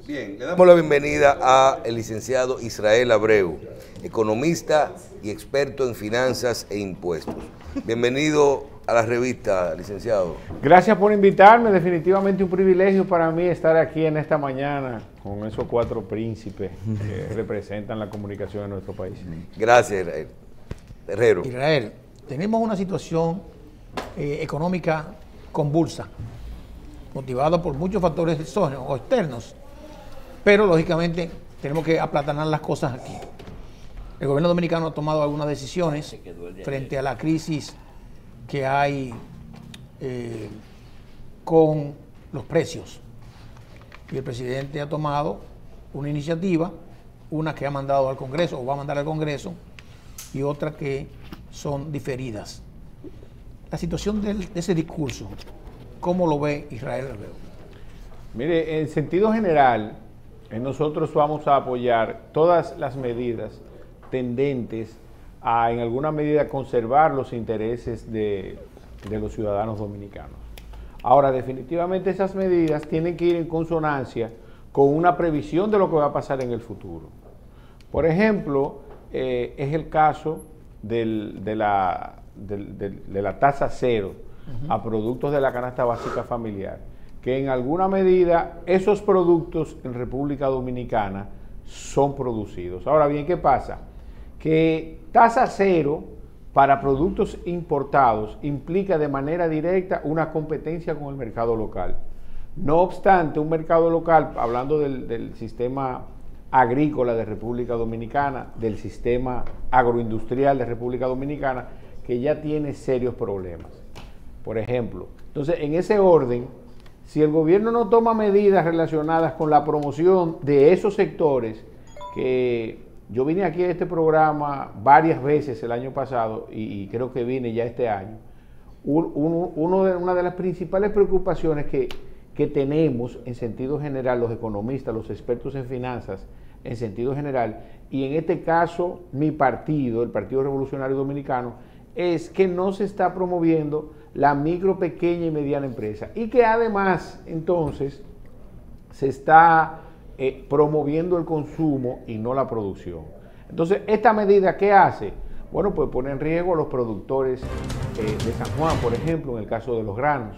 Bien, le damos la bienvenida al licenciado Israel Abreu, economista y experto en finanzas e impuestos. Bienvenido a la revista, licenciado. Gracias por invitarme, definitivamente un privilegio para mí estar aquí en esta mañana con esos cuatro príncipes que representan la comunicación en nuestro país. Gracias, Israel. Herrero. Israel, tenemos una situación económica convulsa, motivada por muchos factores exógenos o externos, pero lógicamente tenemos que aplatanar las cosas aquí. El gobierno dominicano ha tomado algunas decisiones frente a la crisis que hay con los precios. Y el presidente ha tomado una iniciativa, una que ha mandado al Congreso o va a mandar al Congreso y otra que son diferidas. La situación de ese discurso, ¿cómo lo ve Israel Abreu? Mire, en sentido general, nosotros vamos a apoyar todas las medidas tendentes a, en alguna medida, conservar los intereses de los ciudadanos dominicanos. Ahora, definitivamente esas medidas tienen que ir en consonancia con una previsión de lo que va a pasar en el futuro. Por ejemplo, es el caso de la tasa cero a productos de la canasta básica familiar, que en alguna medida esos productos en República Dominicana son producidos. Ahora bien, ¿qué pasa? Que tasa cero para productos importados implica de manera directa una competencia con el mercado local. No obstante, un mercado local, hablando del sistema agrícola de República Dominicana, del sistema agroindustrial de República Dominicana, que ya tiene serios problemas. Por ejemplo, entonces en ese orden, si el gobierno no toma medidas relacionadas con la promoción de esos sectores, que yo vine aquí a este programa varias veces el año pasado y creo que vine ya este año, una de las principales preocupaciones que tenemos en sentido general los economistas, los expertos en finanzas, en sentido general, y en este caso mi partido, el Partido Revolucionario Dominicano, es que no se está promoviendo la micro, pequeña y mediana empresa y que además entonces se está promoviendo el consumo y no la producción. Entonces, ¿esta medida qué hace? Bueno, pues pone en riesgo a los productores de San Juan, por ejemplo, en el caso de los granos,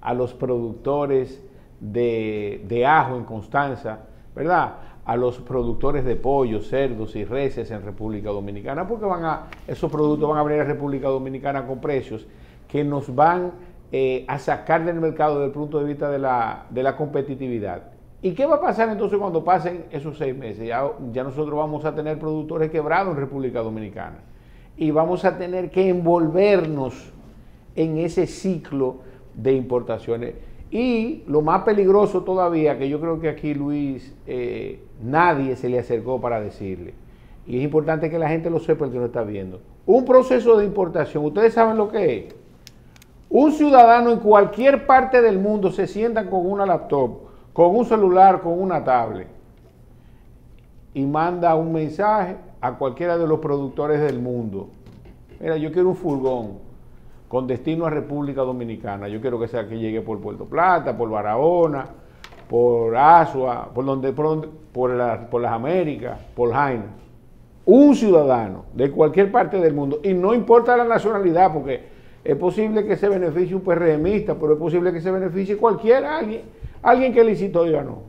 a los productores de ajo en Constanza, ¿verdad? A los productores de pollo, cerdos y reses en República Dominicana, porque esos productos van a venir a República Dominicana con precios que nos van a sacar del mercado desde el punto de vista de la competitividad. ¿Y qué va a pasar entonces cuando pasen esos 6 meses? Ya nosotros vamos a tener productores quebrados en República Dominicana y vamos a tener que envolvernos en ese ciclo de importaciones. Y lo más peligroso todavía, que yo creo que aquí Luis, nadie se le acercó para decirle, y es importante que la gente lo sepa, el que lo está viendo, un proceso de importación, ustedes saben lo que es. Un ciudadano en cualquier parte del mundo se sienta con una laptop, con un celular, con una tablet, y manda un mensaje a cualquiera de los productores del mundo. Mira, yo quiero un furgón con destino a República Dominicana. Yo quiero que llegue por Puerto Plata, por Barahona, por Asua, por las Américas, por Jaina. Un ciudadano de cualquier parte del mundo, y no importa la nacionalidad, porque es posible que se beneficie un PRMista, pero es posible que se beneficie alguien que licitó y ganó.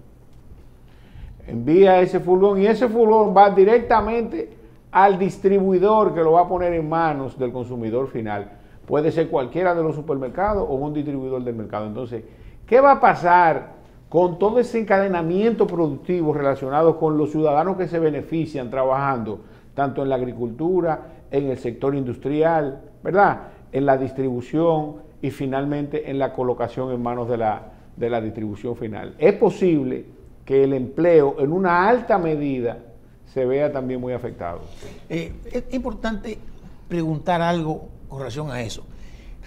Envía ese furgón y ese furgón va directamente al distribuidor que lo va a poner en manos del consumidor final. Puede ser cualquiera de los supermercados o un distribuidor del mercado. Entonces, ¿qué va a pasar con todo ese encadenamiento productivo relacionado con los ciudadanos que se benefician trabajando tanto en la agricultura, en el sector industrial, ¿verdad?, en la distribución y finalmente en la colocación en manos de la distribución final? Es posible que el empleo en una alta medida se vea también muy afectado. Es importante preguntar algo con relación a eso.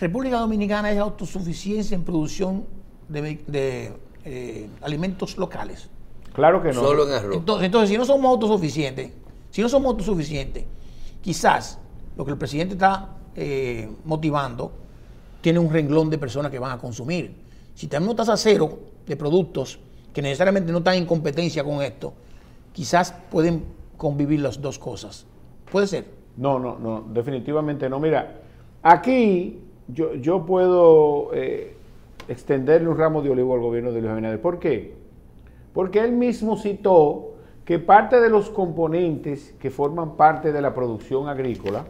República Dominicana es autosuficiencia en producción de alimentos locales. Claro que no. Solo en arroz. Entonces, si no somos autosuficientes, quizás lo que el presidente está motivando tiene un renglón de personas que van a consumir. Si tenemos tasa cero de productos que necesariamente no están en competencia con esto, quizás pueden convivir las dos cosas. ¿Puede ser? No, definitivamente no. Mira, aquí yo puedo extenderle un ramo de olivo al gobierno de Luis Abinader. ¿Por qué? Porque él mismo citó que parte de los componentes que forman parte de la producción agrícola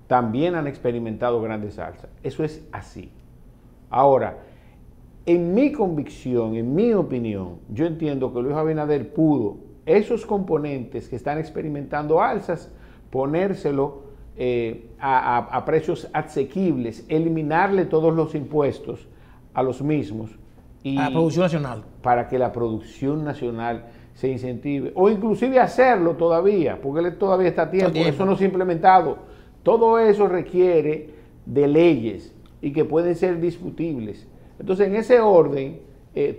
también han experimentado grandes alzas. Eso es así. Ahora, en mi convicción, en mi opinión, yo entiendo que Luis Abinader pudo esos componentes que están experimentando alzas, ponérselo a precios asequibles, eliminarle todos los impuestos a los mismos. Y a la producción nacional. Para que la producción nacional se incentive, o inclusive hacerlo todavía, porque él todavía está a tiempo, eso no se ha implementado. Todo eso requiere de leyes y que pueden ser discutibles. Entonces, en ese orden,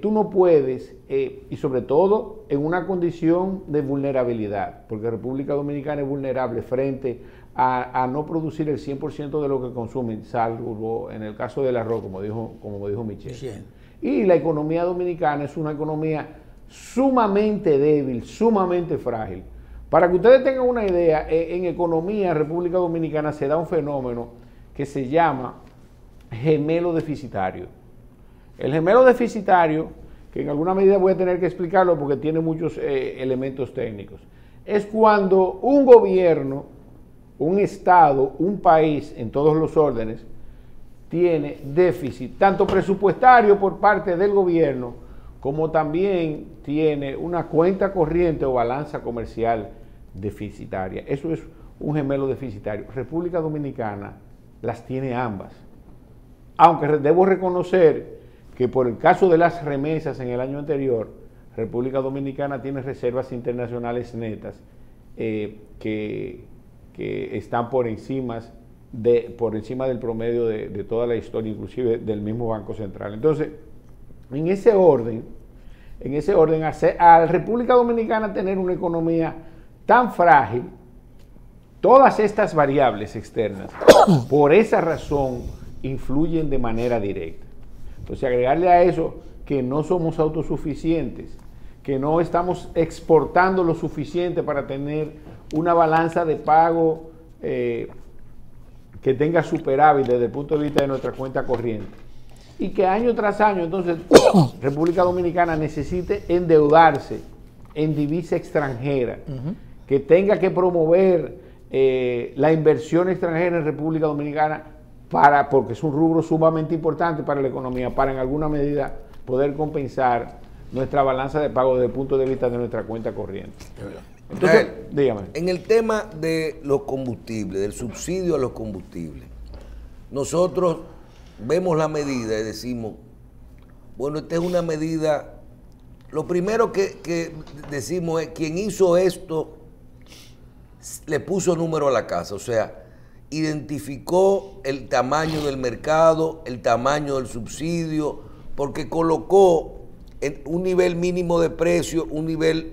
tú no puedes, y sobre todo en una condición de vulnerabilidad, porque República Dominicana es vulnerable frente a no producir el 100% de lo que consumen, salvo en el caso del arroz, como dijo Michel. Sí. Y la economía dominicana es una economía sumamente débil, sumamente frágil. Para que ustedes tengan una idea, en economía, República Dominicana se da un fenómeno que se llama gemelo deficitario. El gemelo deficitario, que en alguna medida voy a tener que explicarlo porque tiene muchos elementos técnicos, es cuando un gobierno, un estado, un país en todos los órdenes, tiene déficit, tanto presupuestario por parte del gobierno, como también tiene una cuenta corriente o balanza comercial deficitaria. Eso es un gemelo deficitario. República Dominicana las tiene ambas. Aunque debo reconocer que por el caso de las remesas en el año anterior, República Dominicana tiene reservas internacionales netas que están por encima del promedio de toda la historia, inclusive del mismo Banco Central. Entonces, en ese orden, a la República Dominicana tener una economía tan frágil, todas estas variables externas, por esa razón, influyen de manera directa. Entonces, agregarle a eso que no somos autosuficientes, que no estamos exportando lo suficiente para tener una balanza de pago que tenga superávit desde el punto de vista de nuestra cuenta corriente. Y que año tras año, entonces, República Dominicana necesite endeudarse en divisa extranjera, que tenga que promover la inversión extranjera en República Dominicana, porque es un rubro sumamente importante para la economía, para en alguna medida poder compensar nuestra balanza de pago desde el punto de vista de nuestra cuenta corriente. Entonces, dígame. En el tema de los combustibles, del subsidio a los combustibles, nosotros vemos la medida y decimos, bueno, esta es una medida, lo primero que decimos es, quien hizo esto le puso número a la casa, o sea, identificó el tamaño del mercado, el tamaño del subsidio, porque colocó en un nivel mínimo de precio, un nivel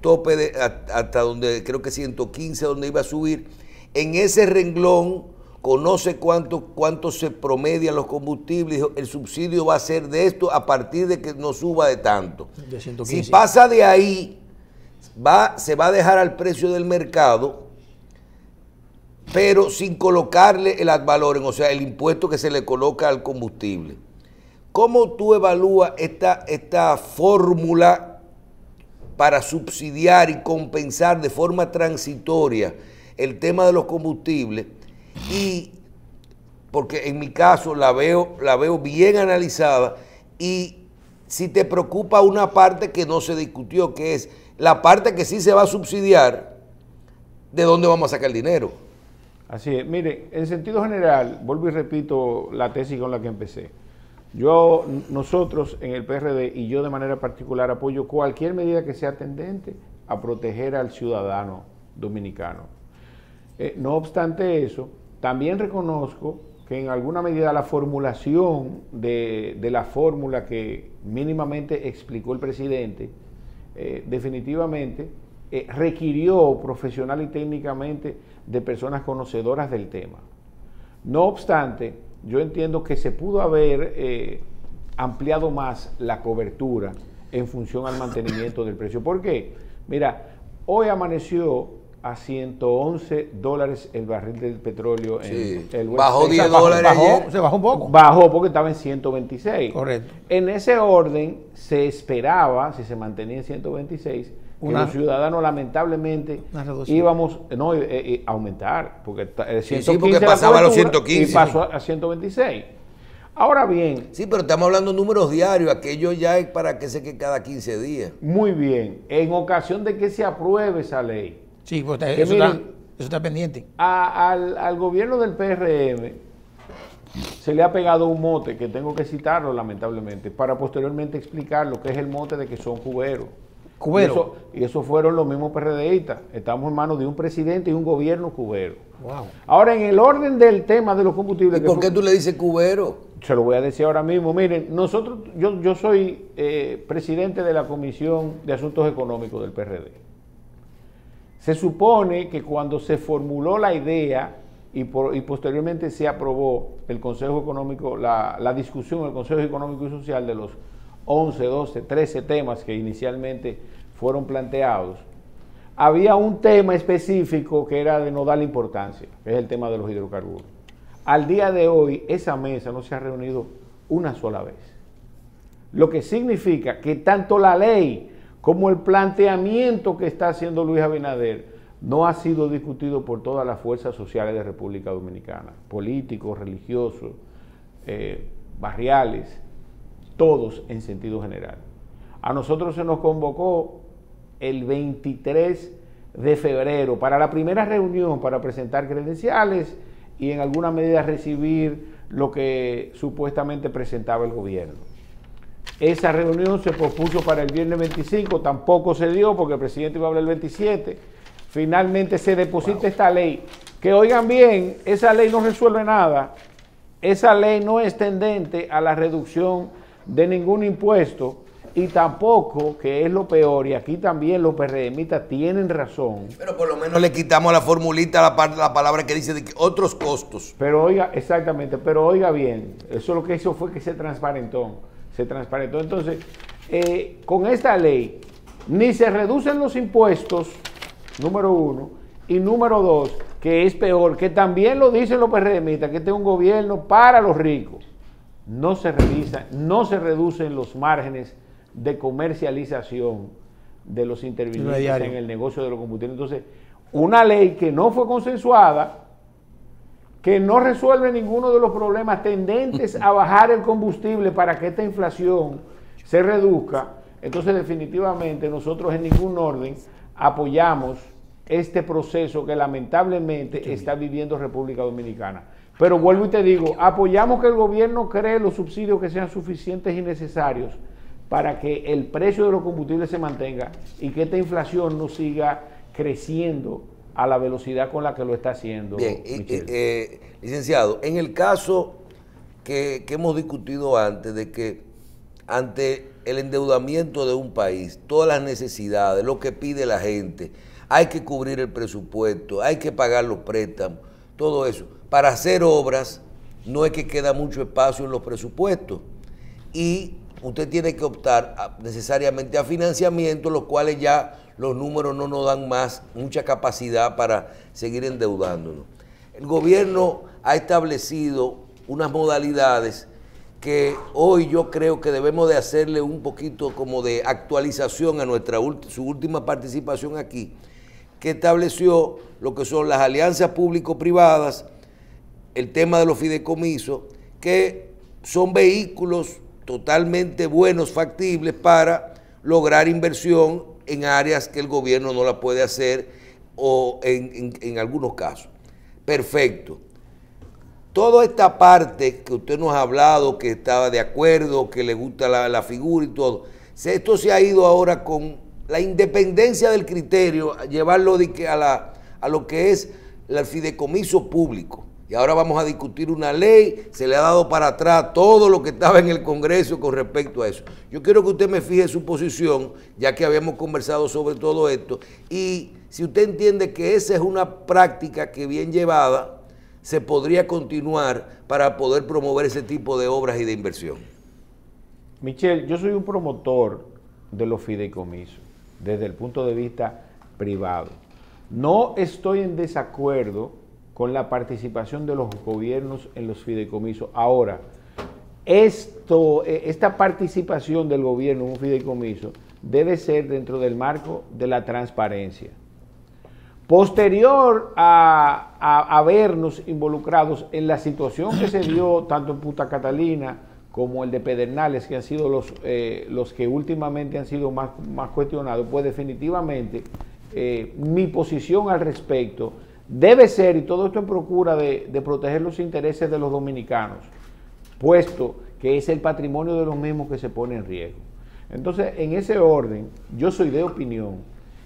tope hasta donde creo que 115, donde iba a subir. En ese renglón conoce cuánto se promedian los combustibles, el subsidio va a ser de esto a partir de que no suba de tanto. De 115. Si pasa de ahí, se va a dejar al precio del mercado, pero sin colocarle el ad valorem, o sea, el impuesto que se le coloca al combustible. ¿Cómo tú evalúas esta fórmula para subsidiar y compensar de forma transitoria el tema de los combustibles? Y porque en mi caso la veo bien analizada, y si te preocupa una parte que no se discutió, que es la parte que sí se va a subsidiar, ¿de dónde vamos a sacar el dinero? Así es. Mire, en sentido general, vuelvo y repito la tesis con la que empecé. Nosotros en el PRD y yo de manera particular apoyo cualquier medida que sea tendente a proteger al ciudadano dominicano. No obstante eso, también reconozco que en alguna medida la formulación de la fórmula que mínimamente explicó el presidente, definitivamente requirió profesional y técnicamente de personas conocedoras del tema. No obstante, yo entiendo que se pudo haber ampliado más la cobertura en función al mantenimiento del precio. ¿Por qué? Mira, hoy amaneció a $111 el barril del petróleo. Sí. En el Bajó West Texas. $10 ayer. Se bajó un poco. Bajó porque estaba en 126. Correcto. En ese orden se esperaba, si se mantenía en 126, que los ciudadanos lamentablemente íbamos a aumentar, porque 115 porque pasaba a los 115 y pasó a 126. Ahora bien. Sí, pero estamos hablando de números diarios, aquello ya es para que se quede cada 15 días. Muy bien, en ocasión de que se apruebe esa ley. Sí, pues eso está pendiente. Al gobierno del PRM se le ha pegado un mote, que tengo que citarlo lamentablemente, para posteriormente explicar lo que es el mote de que son cuberos. Cubero. Y eso fueron los mismos PRDistas. Estamos en manos de un presidente y un gobierno cubero. Wow. Ahora, en el orden del tema de los combustibles... ¿Y por qué tú le dices cubero? Se lo voy a decir ahora mismo. Miren, yo soy presidente de la Comisión de Asuntos Económicos del PRD. Se supone que cuando se formuló la idea y posteriormente se aprobó el Consejo Económico, la discusión del Consejo Económico y Social de los 11, 12, 13 temas que inicialmente fueron planteados, había un tema específico que era de no darle importancia, que es el tema de los hidrocarburos. Al día de hoy, esa mesa no se ha reunido una sola vez. Lo que significa que tanto la ley como el planteamiento que está haciendo Luis Abinader no ha sido discutido por todas las fuerzas sociales de República Dominicana, políticos, religiosos, barriales, todos en sentido general. A nosotros se nos convocó el 23 de febrero para la primera reunión para presentar credenciales y en alguna medida recibir lo que supuestamente presentaba el gobierno. Esa reunión se pospuso para el viernes 25, tampoco se dio porque el presidente iba a hablar el 27. Finalmente se deposita esta ley, que oigan bien, esa ley no resuelve nada, esa ley no es tendente a la reducción de ningún impuesto y tampoco, que es lo peor, y aquí también los PRMistas tienen razón. Pero por lo menos le quitamos a la formulita la palabra que dice de que otros costos. Pero oiga, exactamente, pero oiga bien, eso lo que hizo fue que se transparentó. Entonces, con esta ley, ni se reducen los impuestos, número uno, y número dos, que es peor, que también lo dicen los PRMistas, que este es un gobierno para los ricos. No se reducen los márgenes de comercialización de los intervinientes en el negocio de los combustibles. Entonces, una ley que no fue consensuada, que no resuelve ninguno de los problemas tendentes a bajar el combustible para que esta inflación se reduzca, entonces definitivamente nosotros en ningún orden apoyamos este proceso que lamentablemente está viviendo República Dominicana. Pero vuelvo y te digo, apoyamos que el gobierno cree los subsidios que sean suficientes y necesarios para que el precio de los combustibles se mantenga y que esta inflación no siga creciendo a la velocidad con la que lo está haciendo. Bien, licenciado, en el caso que hemos discutido antes, de que ante el endeudamiento de un país, todas las necesidades, lo que pide la gente, hay que cubrir el presupuesto, hay que pagar los préstamos, todo eso. Para hacer obras no es que queda mucho espacio en los presupuestos y usted tiene que optar necesariamente a financiamientos, los cuales ya los números no nos dan mucha capacidad para seguir endeudándonos. El gobierno ha establecido unas modalidades que hoy yo creo que debemos de hacerle un poquito como de actualización a su última participación aquí, que estableció lo que son las alianzas público-privadas, el tema de los fideicomisos, que son vehículos totalmente buenos, factibles para lograr inversión en áreas que el gobierno no la puede hacer o en algunos casos. Perfecto. Toda esta parte que usted nos ha hablado, que estaba de acuerdo, que le gusta la figura y todo, esto se ha ido ahora con la independencia del criterio, a llevarlo a lo que es el fideicomiso público. Y ahora vamos a discutir una ley, se le ha dado para atrás todo lo que estaba en el Congreso con respecto a eso. Yo quiero que usted me fije su posición, ya que habíamos conversado sobre todo esto, y si usted entiende que esa es una práctica que bien llevada, se podría continuar para poder promover ese tipo de obras y de inversión. Michelle, yo soy un promotor de los fideicomisos, desde el punto de vista privado. No estoy en desacuerdo con la participación de los gobiernos en los fideicomisos. Ahora, esta participación del gobierno en un fideicomiso debe ser dentro del marco de la transparencia. Posterior a vernos involucrados en la situación que se dio tanto en Punta Catalina como el de Pedernales, que han sido los que últimamente han sido más cuestionados, pues definitivamente mi posición al respecto debe ser, y todo esto en procura de proteger los intereses de los dominicanos, puesto que es el patrimonio de los mismos que se pone en riesgo. Entonces, en ese orden, yo soy de opinión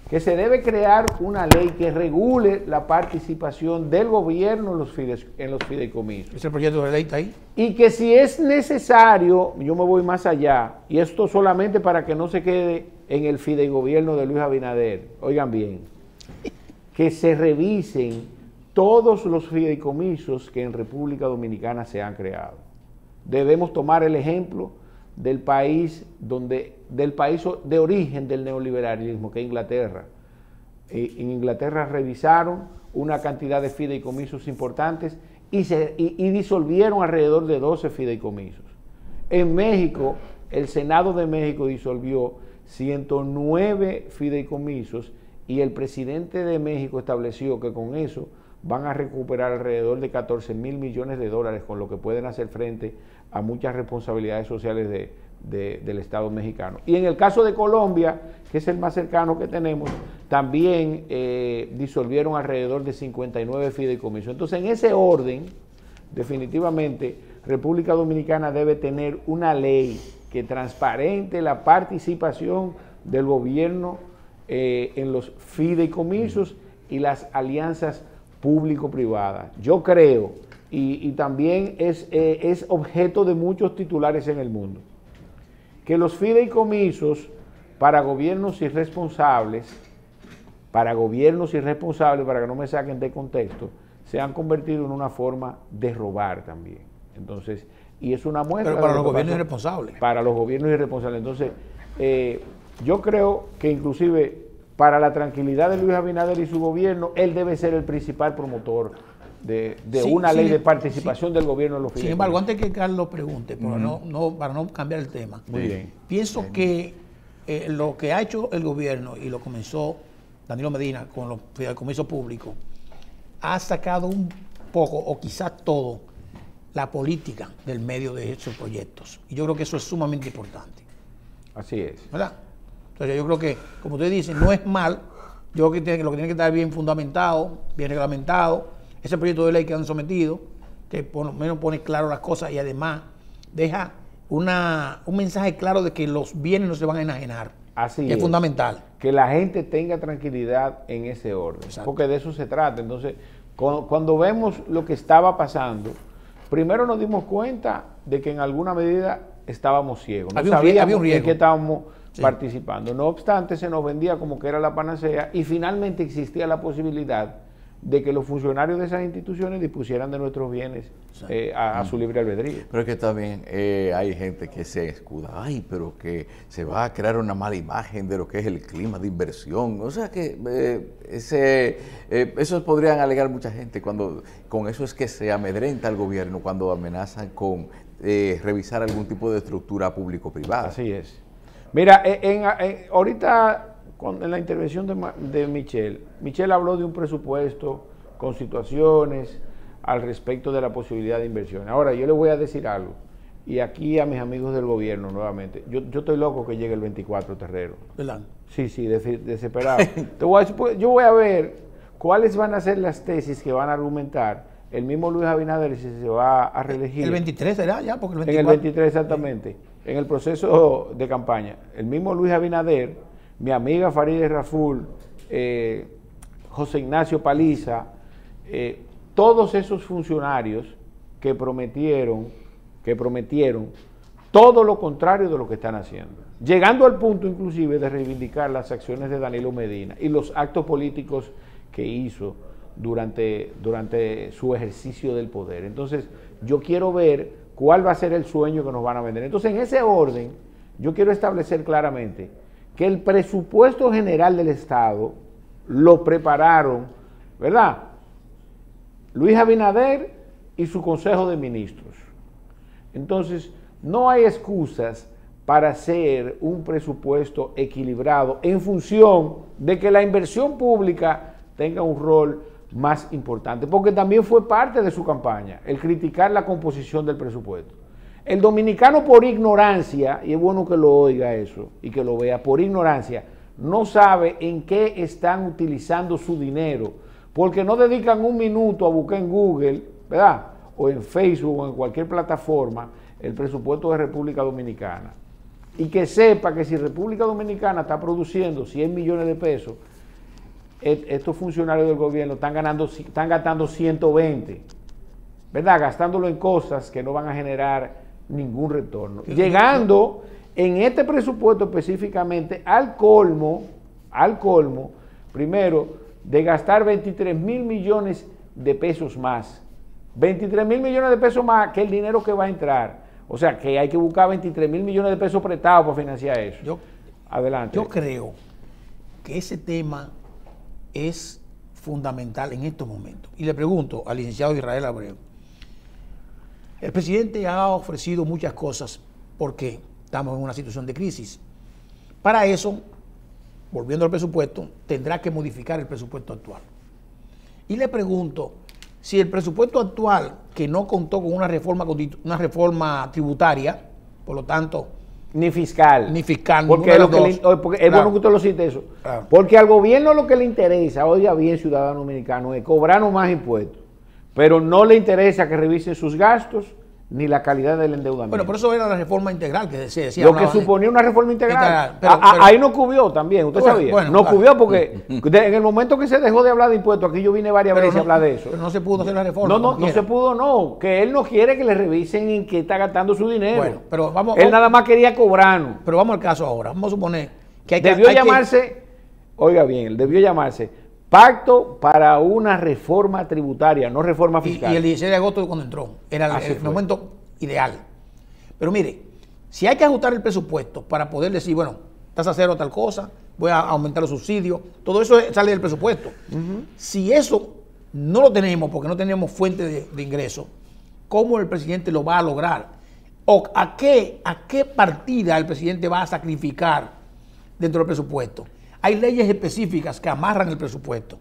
que se debe crear una ley que regule la participación del gobierno en los fideicomisos. ¿Ese proyecto de ley está ahí? Y que si es necesario, yo me voy más allá, y esto solamente para que no se quede en el fideigobierno de Luis Abinader, oigan bien, que se revisen todos los fideicomisos que en República Dominicana se han creado. Debemos tomar el ejemplo del país de origen del neoliberalismo, que es Inglaterra. En Inglaterra revisaron una cantidad de fideicomisos importantes y disolvieron alrededor de 12 fideicomisos. En México, el Senado de México disolvió 109 fideicomisos y el presidente de México estableció que con eso van a recuperar alrededor de 14 mil millones de dólares, con lo que pueden hacer frente a muchas responsabilidades sociales del Estado mexicano. Y en el caso de Colombia, que es el más cercano que tenemos, también disolvieron alrededor de 59 fideicomisos. Entonces, en ese orden, definitivamente, República Dominicana debe tener una ley que transparente la participación del gobierno en los fideicomisos y las alianzas público-privadas. Yo creo, y también es objeto de muchos titulares en el mundo, que los fideicomisos para gobiernos irresponsables, para que no me saquen de contexto, se han convertido en una forma de robar también. Entonces, y es una muestra. Pero para los gobiernos irresponsables. Para los gobiernos irresponsables. Entonces, yo creo que inclusive para la tranquilidad de Luis Abinader y su gobierno, él debe ser el principal promotor de una ley de participación del gobierno en los fideicomisos. Sin embargo, antes que Carlos pregunte, para no cambiar el tema, muy bien, pienso que lo que ha hecho el gobierno y lo comenzó Danilo Medina con los fideicomisos públicos, ha sacado un poco, o quizás todo, la política del medio de esos proyectos. Y yo creo que eso es sumamente importante. Así es. ¿Verdad? Entonces yo creo que, como ustedes dicen, no es mal. Yo creo que lo que tiene que estar bien fundamentado, bien reglamentado, ese proyecto de ley que han sometido, que por lo menos pone claro las cosas y además deja un mensaje claro de que los bienes no se van a enajenar. Así es fundamental. Que la gente tenga tranquilidad en ese orden. Exacto. Porque de eso se trata. Entonces, cuando vemos lo que estaba pasando, primero nos dimos cuenta de que en alguna medida estábamos ciegos. No sabíamos en qué estábamos participando. No obstante, se nos vendía como que era la panacea y finalmente existía la posibilidad de que los funcionarios de esas instituciones dispusieran de nuestros bienes a su libre albedrío. Pero es que también hay gente que se escuda, pero que se va a crear una mala imagen de lo que es el clima de inversión. O sea que eso podrían alegar mucha gente cuando con eso es que se amedrenta al gobierno cuando amenazan con revisar algún tipo de estructura público-privada. Así es. Mira, ahorita en la intervención de Michelle habló de un presupuesto con situaciones al respecto de la posibilidad de inversión. Ahora, yo le voy a decir algo, y aquí a mis amigos del gobierno nuevamente, yo estoy loco que llegue el 24 terrero. ¿Verdad? Sí, desesperado. Yo voy a ver cuáles van a ser las tesis que van a argumentar el mismo Luis Abinader si se va a reelegir. El 23 será ya, porque el 24. En el 23 exactamente, en el proceso de campaña. El mismo Luis Abinader, mi amiga Farideh Raful, José Ignacio Paliza, todos esos funcionarios que prometieron todo lo contrario de lo que están haciendo, llegando al punto inclusive de reivindicar las acciones de Danilo Medina y los actos políticos que hizo durante su ejercicio del poder. Entonces, yo quiero ver cuál va a ser el sueño que nos van a vender. Entonces, en ese orden, yo quiero establecer claramente que el presupuesto general del Estado lo prepararon, ¿verdad?, Luis Abinader y su Consejo de Ministros. Entonces, no hay excusas para hacer un presupuesto equilibrado en función de que la inversión pública tenga un rol más importante, porque también fue parte de su campaña, el criticar la composición del presupuesto. El dominicano, por ignorancia, y es bueno que lo oiga eso y que lo vea, por ignorancia, no sabe en qué están utilizando su dinero, porque no dedican un minuto a buscar en Google, ¿verdad?, o en Facebook o en cualquier plataforma el presupuesto de República Dominicana. Y que sepa que si República Dominicana está produciendo 100 millones de pesos, estos funcionarios del gobierno están gastando 120, ¿verdad?, gastándolo en cosas que no van a generar ningún retorno. Llegando en este presupuesto específicamente al colmo, primero, de gastar 23 mil millones de pesos más. 23 mil millones de pesos más que el dinero que va a entrar. O sea, que hay que buscar 23 mil millones de pesos prestados para financiar eso. Adelante. Yo creo que ese tema es fundamental en estos momentos. Y le pregunto al licenciado Israel Abreu, el presidente ha ofrecido muchas cosas porque estamos en una situación de crisis. Para eso, volviendo al presupuesto, tendrá que modificar el presupuesto actual. Y le pregunto, si el presupuesto actual, que no contó con una reforma tributaria, por lo tanto... Ni fiscal. Porque es bueno que usted lo cite eso. Claro. Porque al gobierno lo que le interesa, oiga bien, ciudadano dominicano, es cobrarnos más impuestos. Pero no le interesa que revisen sus gastos ni la calidad del endeudamiento. Bueno, por eso era la reforma integral que se decía. Lo que suponía una reforma integral. Ahí no cubrió también, usted sabía. Bueno, no cubrió porque en el momento que se dejó de hablar de impuestos, aquí yo vine varias veces a hablar de eso. Pero no se pudo hacer la reforma. No se pudo, que él no quiere que le revisen en qué está gastando su dinero. Bueno, pero vamos. Él nada más quería cobrarnos. Pero vamos al caso ahora. Vamos a suponer que debió llamarse Pacto para una reforma tributaria, no reforma fiscal. Y el 16 de agosto cuando entró, era el momento ideal. Pero mire, si hay que ajustar el presupuesto para poder decir, bueno, tasa cero tal cosa, voy a aumentar los subsidios, todo eso sale del presupuesto. Si eso no lo tenemos porque no tenemos fuente de ingreso, ¿cómo el presidente lo va a lograr? ¿O a qué partida el presidente va a sacrificar dentro del presupuesto? Hay leyes específicas que amarran el presupuesto.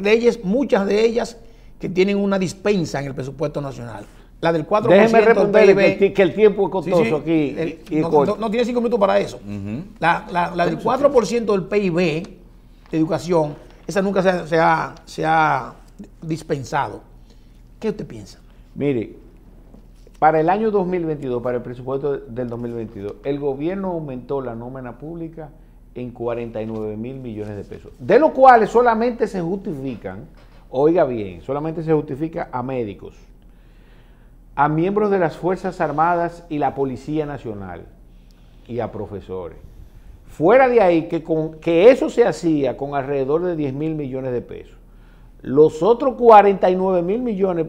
Leyes, muchas de ellas, que tienen una dispensa en el presupuesto nacional. La del 4% Déjeme responderle que el tiempo es costoso aquí. No tiene 5 minutos para eso. La del 4% del PIB de educación, esa nunca se ha dispensado. ¿Qué usted piensa? Mire, para el año 2022, para el presupuesto del 2022, el gobierno aumentó la nómina pública en 49 mil millones de pesos, de los cuales solamente se justifican, oiga bien, solamente se justifica a médicos, a miembros de las Fuerzas Armadas y la Policía Nacional y a profesores. Fuera de ahí, que eso se hacía con alrededor de 10 mil millones de pesos. Los otros 49 mil millones,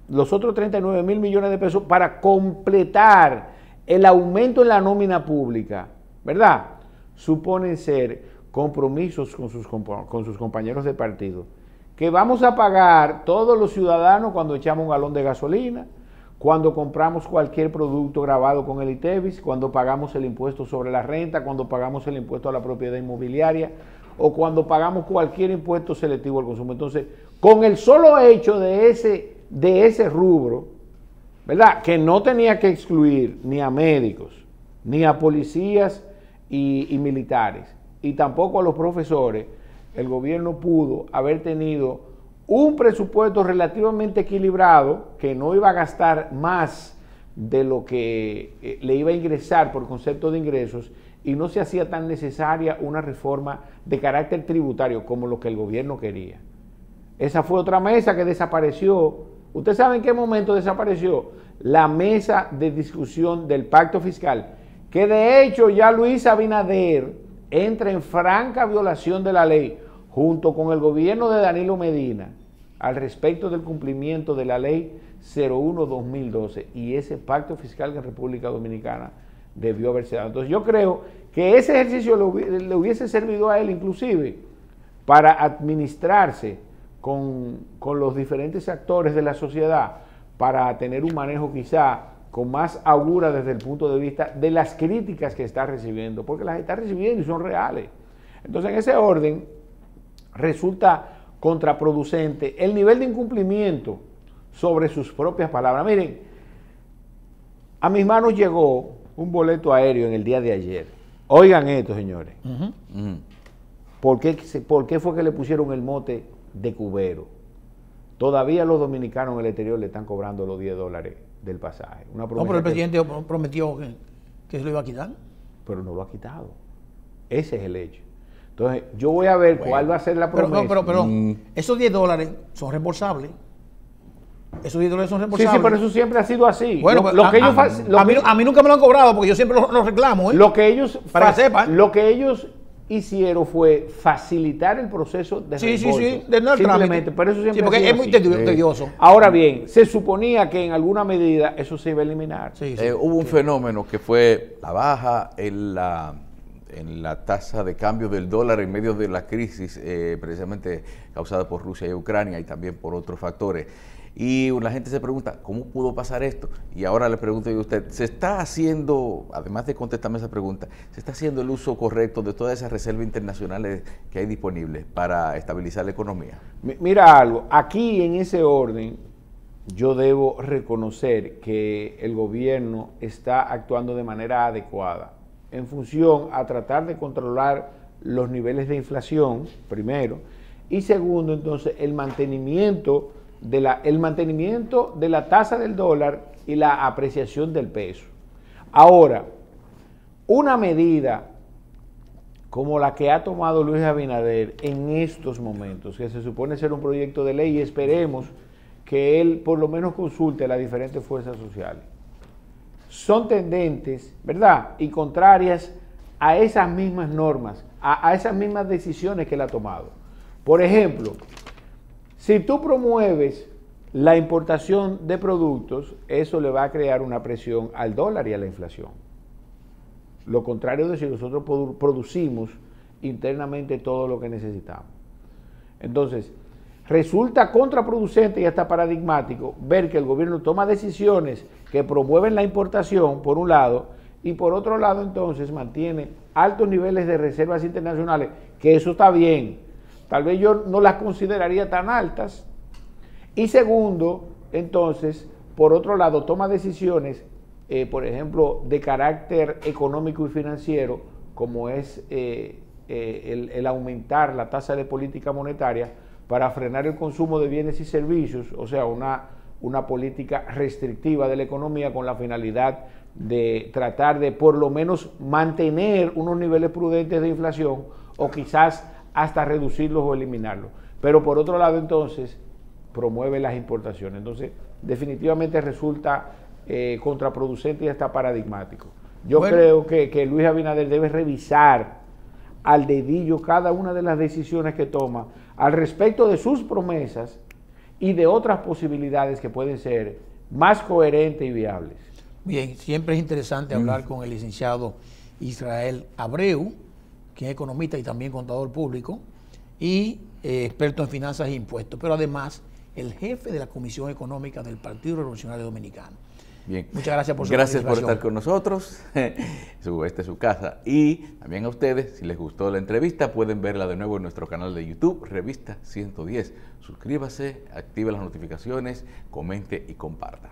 los otros 39 mil millones de pesos para completar el aumento en la nómina pública, ¿verdad?, suponen ser compromisos con sus compañeros de partido, que vamos a pagar todos los ciudadanos cuando echamos un galón de gasolina, cuando compramos cualquier producto grabado con el ITEVIS, cuando pagamos el impuesto sobre la renta, cuando pagamos el impuesto a la propiedad inmobiliaria o cuando pagamos cualquier impuesto selectivo al consumo. Entonces, con el solo hecho de ese rubro, ¿verdad?, que no tenía que excluir ni a médicos, ni a policías y militares, y tampoco a los profesores, el gobierno pudo haber tenido un presupuesto relativamente equilibrado, que no iba a gastar más de lo que le iba a ingresar por concepto de ingresos, y no se hacía tan necesaria una reforma de carácter tributario como lo que el gobierno quería. Esa fue otra mesa que desapareció. ¿Usted sabe en qué momento desapareció? La mesa de discusión del pacto fiscal, que de hecho ya Luis Abinader entra en franca violación de la ley junto con el gobierno de Danilo Medina al respecto del cumplimiento de la ley 01-2012, y ese pacto fiscal en República Dominicana debió haberse dado. Entonces yo creo que ese ejercicio le hubiese servido a él inclusive para administrarse con los diferentes actores de la sociedad, para tener un manejo quizá con más augura desde el punto de vista de las críticas que está recibiendo, porque las está recibiendo y son reales. Entonces, en ese orden, resulta contraproducente el nivel de incumplimiento sobre sus propias palabras. Miren, a mis manos llegó un boleto aéreo en el día de ayer. Oigan esto, señores. ¿Por qué fue que le pusieron el mote de cubero? Todavía los dominicanos en el exterior le están cobrando los $10 del pasaje. No, pero el presidente prometió que se lo iba a quitar. Pero no lo ha quitado. Ese es el hecho. Entonces, yo voy a ver cuál va a ser la promesa. Pero esos $10 son reembolsables. Esos $10 son reembolsables. Sí, pero eso siempre ha sido así. Bueno, a mí nunca me lo han cobrado porque yo siempre lo reclamo. Lo que ellos, para que sepan. Lo que ellos hicieron fue facilitar el proceso de reembolso. Simplemente, pero eso siempre porque es muy tedioso. Ahora bien, se suponía que en alguna medida eso se iba a eliminar. Hubo un fenómeno que fue la baja en la tasa de cambio del dólar en medio de la crisis, precisamente causada por Rusia y Ucrania y también por otros factores. Y la gente se pregunta, ¿cómo pudo pasar esto? Y ahora le pregunto yo a usted, ¿se está haciendo, además de contestarme esa pregunta, ¿se está haciendo el uso correcto de todas esas reservas internacionales que hay disponibles para estabilizar la economía? Mira algo, aquí en ese orden yo debo reconocer que el gobierno está actuando de manera adecuada en función a tratar de controlar los niveles de inflación, primero, y segundo, entonces, el mantenimiento de la tasa del dólar y la apreciación del peso. Ahora, una medida como la que ha tomado Luis Abinader en estos momentos, que se supone ser un proyecto de ley, y esperemos que él por lo menos consulte a las diferentes fuerzas sociales, son tendentes, ¿verdad?, y contrarias a esas mismas normas, a esas mismas decisiones que él ha tomado. Por ejemplo, si tú promueves la importación de productos, eso le va a crear una presión al dólar y a la inflación. Lo contrario de si nosotros producimos internamente todo lo que necesitamos. Entonces, resulta contraproducente y hasta paradigmático ver que el gobierno toma decisiones que promueven la importación, por un lado, y por otro lado, entonces, mantiene altos niveles de reservas internacionales, que eso está bien. Tal vez yo no las consideraría tan altas. Y segundo, entonces, por otro lado, toma decisiones, por ejemplo, de carácter económico y financiero, como es el aumentar la tasa de política monetaria para frenar el consumo de bienes y servicios, o sea, una política restrictiva de la economía con la finalidad de tratar de por lo menos mantener unos niveles prudentes de inflación o quizás hasta reducirlos o eliminarlos. Pero por otro lado, entonces, promueve las importaciones. Entonces, definitivamente resulta contraproducente y hasta paradigmático. Yo creo que Luis Abinader debe revisar al dedillo cada una de las decisiones que toma al respecto de sus promesas y de otras posibilidades que pueden ser más coherentes y viables. Bien, siempre es interesante hablar con el licenciado Israel Abreu, que es economista y también contador público y experto en finanzas e impuestos, pero además el jefe de la Comisión Económica del Partido Revolucionario Dominicano. Bien. Muchas gracias por su Gracias por estar con nosotros. Esta es su casa. Y también a ustedes, si les gustó la entrevista, pueden verla de nuevo en nuestro canal de YouTube, Revista 110. Suscríbase, active las notificaciones, comente y comparta.